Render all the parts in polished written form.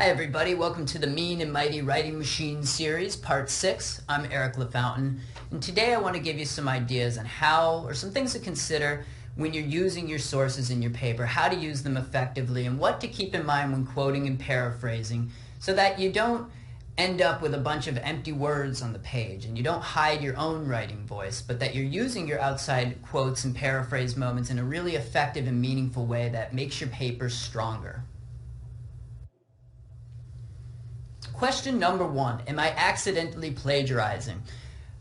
Hi everybody, welcome to the Mean and Mighty Writing Machine series, part 6. I'm Eric LaFountain, and today I want to give you some ideas on how, or some things to consider when you're using your sources in your paper, how to use them effectively, and what to keep in mind when quoting and paraphrasing so that you don't end up with a bunch of empty words on the page and you don't hide your own writing voice, but that you're using your outside quotes and paraphrase moments in a really effective and meaningful way that makes your paper stronger. Question number 1, am I accidentally plagiarizing?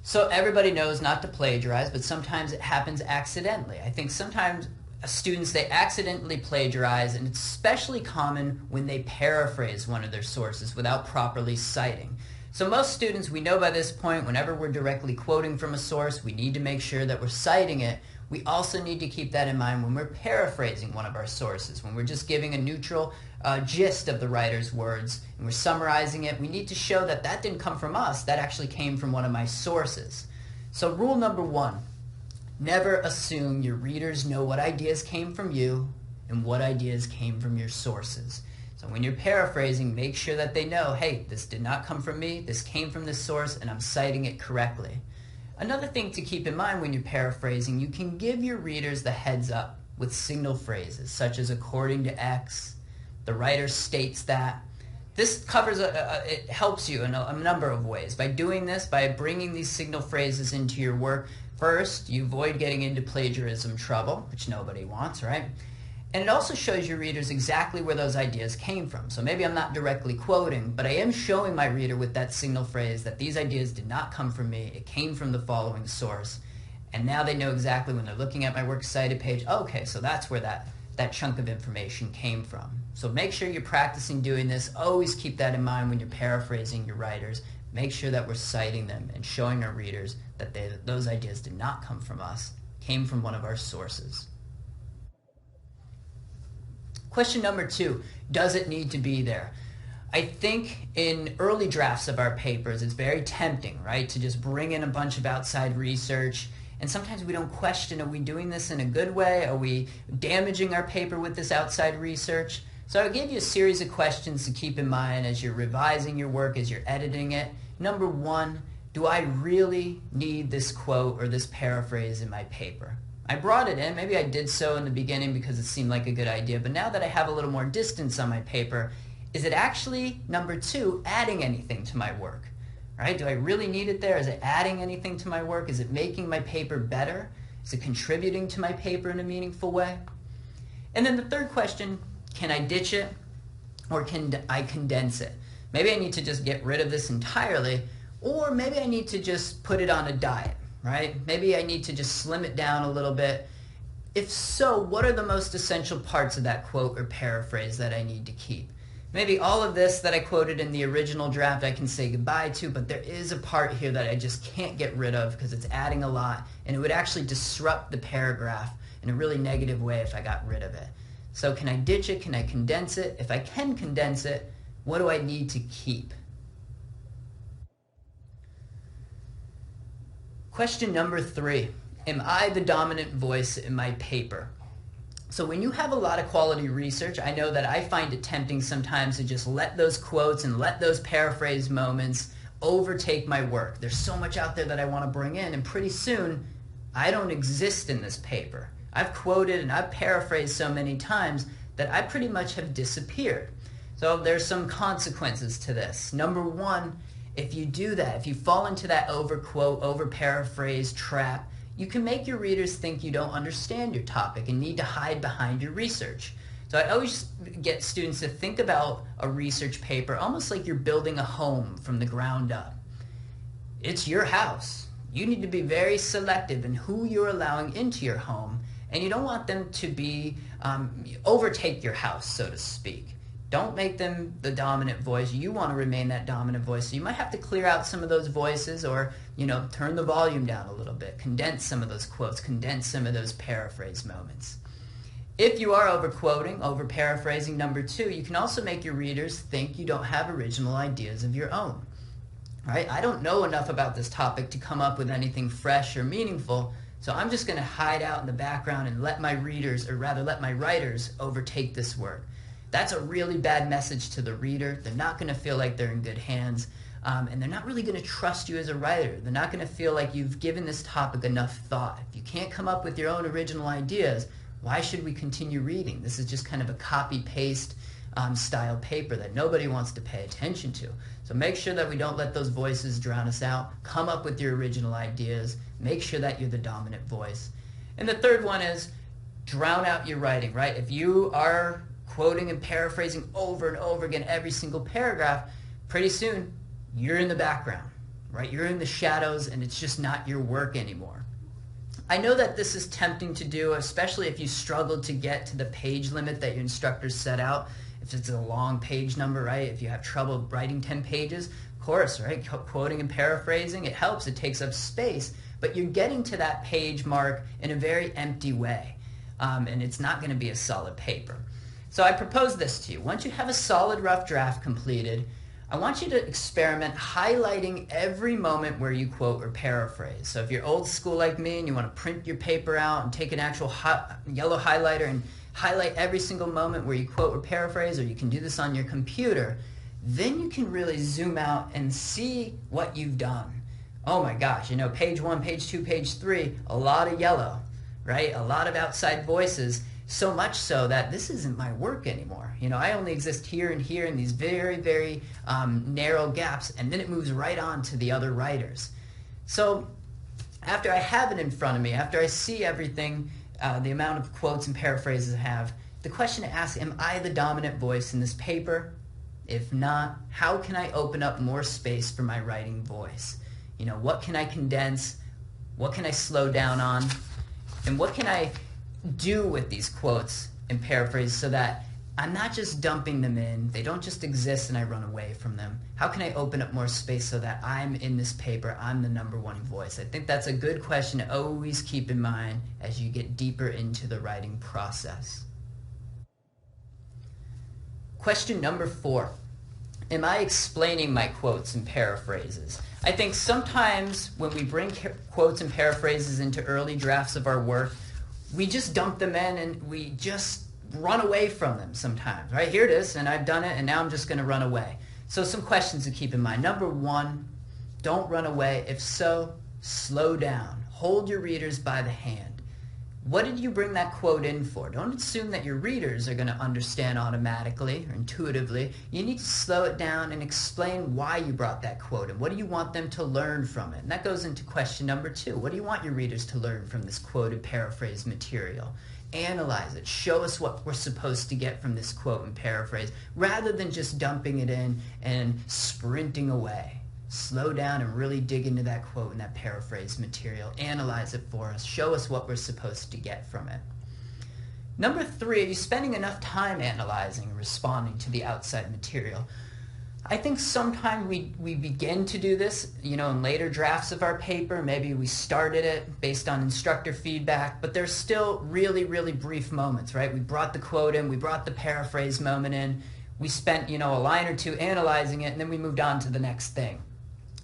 So everybody knows not to plagiarize, but sometimes it happens accidentally. I think sometimes students, they accidentally plagiarize, and it's especially common when they paraphrase one of their sources without properly citing. So most students, we know by this point, whenever we're directly quoting from a source, we need to make sure that we're citing it. We also need to keep that in mind when we're paraphrasing one of our sources. When we're just giving a neutral gist of the writer's words and we're summarizing it, we need to show that that didn't come from us, that actually came from one of my sources. So rule number 1, never assume your readers know what ideas came from you and what ideas came from your sources. So when you're paraphrasing, make sure that they know, hey, this did not come from me, this came from this source, and I'm citing it correctly. Another thing to keep in mind when you're paraphrasing, you can give your readers the heads up with signal phrases such as according to X, the writer states that. This covers, it helps you in a number of ways. By doing this, by bringing these signal phrases into your work, first, you avoid getting into plagiarism trouble, which nobody wants, right? And it also shows your readers exactly where those ideas came from. So maybe I'm not directly quoting, but I am showing my reader with that signal phrase that these ideas did not come from me, it came from the following source. And now they know exactly when they're looking at my works cited page, okay, so that's where that chunk of information came from. So make sure you're practicing doing this. Always keep that in mind when you're paraphrasing your writers. Make sure that we're citing them and showing our readers that those ideas did not come from us, came from one of our sources. Question number 2, does it need to be there? I think in early drafts of our papers, it's very tempting, right, to just bring in a bunch of outside research. And sometimes we don't question, are we doing this in a good way? Are we damaging our paper with this outside research? So I'll give you a series of questions to keep in mind as you're revising your work, as you're editing it. Number 1, do I really need this quote or this paraphrase in my paper? I brought it in, maybe I did so in the beginning because it seemed like a good idea, but now that I have a little more distance on my paper, is it actually, number 2, adding anything to my work? Right? Do I really need it there? Is it adding anything to my work? Is it making my paper better? Is it contributing to my paper in a meaningful way? And then the third question, can I ditch it or can I condense it? Maybe I need to just get rid of this entirely, or maybe I need to just put it on a diet, right? Maybe I need to just slim it down a little bit. If so, what are the most essential parts of that quote or paraphrase that I need to keep? Maybe all of this that I quoted in the original draft I can say goodbye to, but there is a part here that I just can't get rid of because it's adding a lot, and it would actually disrupt the paragraph in a really negative way if I got rid of it. So can I ditch it? Can I condense it? If I can condense it, what do I need to keep? Question number 3, am I the dominant voice in my paper? So when you have a lot of quality research, I know that I find it tempting sometimes to just let those quotes and let those paraphrase moments overtake my work. There's so much out there that I want to bring in, and pretty soon I don't exist in this paper. I've quoted and I've paraphrased so many times that I pretty much have disappeared. So there's some consequences to this. Number 1, if you do that, if you fall into that overquote, overparaphrase trap, you can make your readers think you don't understand your topic and need to hide behind your research. So I always get students to think about a research paper almost like you're building a home from the ground up. It's your house. You need to be very selective in who you're allowing into your home, and you don't want them to be overtake your house, so to speak. Don't make them the dominant voice. You want to remain that dominant voice. So you might have to clear out some of those voices, or turn the volume down a little bit, condense some of those quotes, condense some of those paraphrase moments. If you are overquoting, over-paraphrasing, number 2, you can also make your readers think you don't have original ideas of your own. Right? I don't know enough about this topic to come up with anything fresh or meaningful, so I'm just going to hide out in the background and let my readers, or rather let my writers, overtake this work. that's a really bad message to the reader. They're not going to feel like they're in good hands. And they're not really going to trust you as a writer. They're not going to feel like you've given this topic enough thought. If you can't come up with your own original ideas, why should we continue reading? This is just kind of a copy-paste style paper that nobody wants to pay attention to. So make sure that we don't let those voices drown us out. Come up with your original ideas. Make sure that you're the dominant voice. And the third one is drown out your writing, right? If you are quoting and paraphrasing over and over again every single paragraph, pretty soon you're in the background, right? You're in the shadows and it's just not your work anymore. I know that this is tempting to do, especially if you struggle to get to the page limit that your instructors set out. If it's a long page number, right? If you have trouble writing 10 pages, of course, right? Quoting and paraphrasing, it helps. It takes up space. But you're getting to that page mark in a very empty way. And it's not going to be a solid paper. So I propose this to you. Once you have a solid rough draft completed, I want you to experiment highlighting every moment where you quote or paraphrase. So if you're old school like me and you want to print your paper out and take an actual yellow highlighter and highlight every single moment where you quote or paraphrase, or you can do this on your computer, then you can really zoom out and see what you've done. Oh my gosh, page 1, page 2, page 3, a lot of yellow, right? A lot of outside voices, so much so that this isn't my work anymore. I only exist here and here in these very, very narrow gaps, and then it moves right on to the other writers. So after I have it in front of me, after I see everything, the amount of quotes and paraphrases I have, the question to ask, am I the dominant voice in this paper? If not, how can I open up more space for my writing voice? What can I condense? What can I slow down on? And what can I do with these quotes and paraphrases so that I'm not just dumping them in, they don't just exist and I run away from them. How can I open up more space so that I'm in this paper, I'm the #1 voice? I think that's a good question to always keep in mind as you get deeper into the writing process. Question number 4. Am I explaining my quotes and paraphrases? I think sometimes when we bring quotes and paraphrases into early drafts of our work, we just dump them in and we just run away from them sometimes, right? Here it is, and I've done it, and now I'm just going to run away. So some questions to keep in mind. Number 1, don't run away. If so, slow down. Hold your readers by the hand. What did you bring that quote in for? Don't assume that your readers are going to understand automatically or intuitively. You need to slow it down and explain why you brought that quote in. What do you want them to learn from it? And that goes into question number 2. What do you want your readers to learn from this quoted paraphrase material? Analyze it. Show us what we're supposed to get from this quote and paraphrase rather than just dumping it in and sprinting away. Slow down and really dig into that quote and that paraphrase material. Analyze it for us. Show us what we're supposed to get from it. Number 3, are you spending enough time analyzing and responding to the outside material? I think sometimes we begin to do this, in later drafts of our paper. Maybe we started it based on instructor feedback, but there's still really, really brief moments, right? We brought the quote in, we brought the paraphrase moment in, we spent, a line or two analyzing it, and then we moved on to the next thing.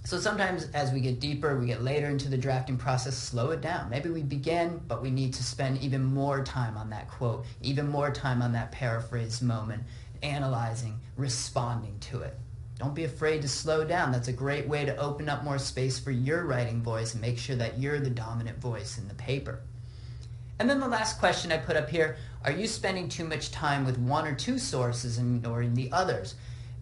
So sometimes as we get deeper, we get later into the drafting process, slow it down. Maybe we begin, but we need to spend even more time on that quote, even more time on that paraphrase moment, analyzing, responding to it. Don't be afraid to slow down. That's a great way to open up more space for your writing voice and make sure that you're the dominant voice in the paper. And then the last question I put up here, are you spending too much time with one or two sources or in the others?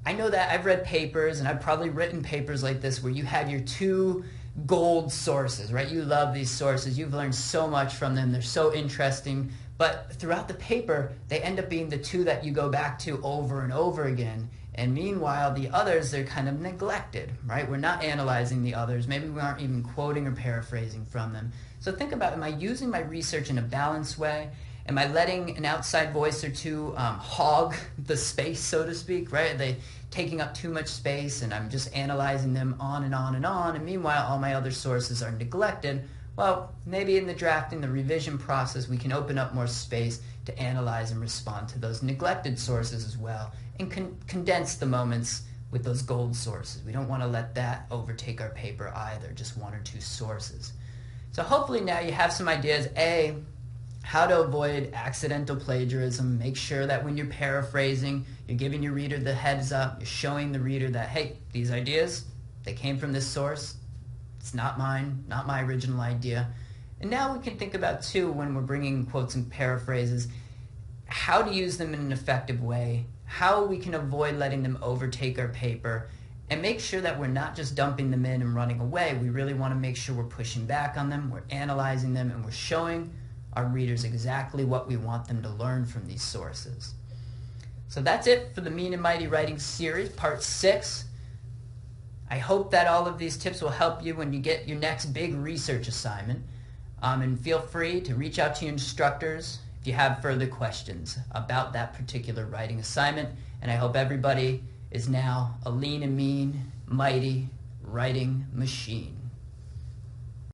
I know that I've read papers, and I've probably written papers like this where you have your 2 gold sources, right? You love these sources. You've learned so much from them. They're so interesting. But throughout the paper, they end up being the 2 that you go back to over and over again. And meanwhile, the others, they're kind of neglected, right? We're not analyzing the others. Maybe we aren't even quoting or paraphrasing from them. So think about, am I using my research in a balanced way? Am I letting an outside voice or 2 hog the space, so to speak, right? Are they taking up too much space and I'm just analyzing them on and on and on, and meanwhile all my other sources are neglected? Well, maybe in the drafting, the revision process, we can open up more space to analyze and respond to those neglected sources as well, and condense the moments with those gold sources. We don't want to let that overtake our paper either, just 1 or 2 sources. So hopefully now you have some ideas, A, how to avoid accidental plagiarism. Make sure that when you're paraphrasing, you're giving your reader the heads up. You're showing the reader that, hey, these ideas, they came from this source. It's not mine, not my original idea. And now we can think about, too, when we're bringing quotes and paraphrases, how to use them in an effective way, how we can avoid letting them overtake our paper, and make sure that we're not just dumping them in and running away. We really want to make sure we're pushing back on them, we're analyzing them, and we're showing our readers exactly what we want them to learn from these sources. So that's it for the Mean and Mighty Writing Series, Part 6. I hope that all of these tips will help you when you get your next big research assignment. And feel free to reach out to your instructors if you have further questions about that particular writing assignment. And I hope everybody is now a lean and mean, mighty writing machine.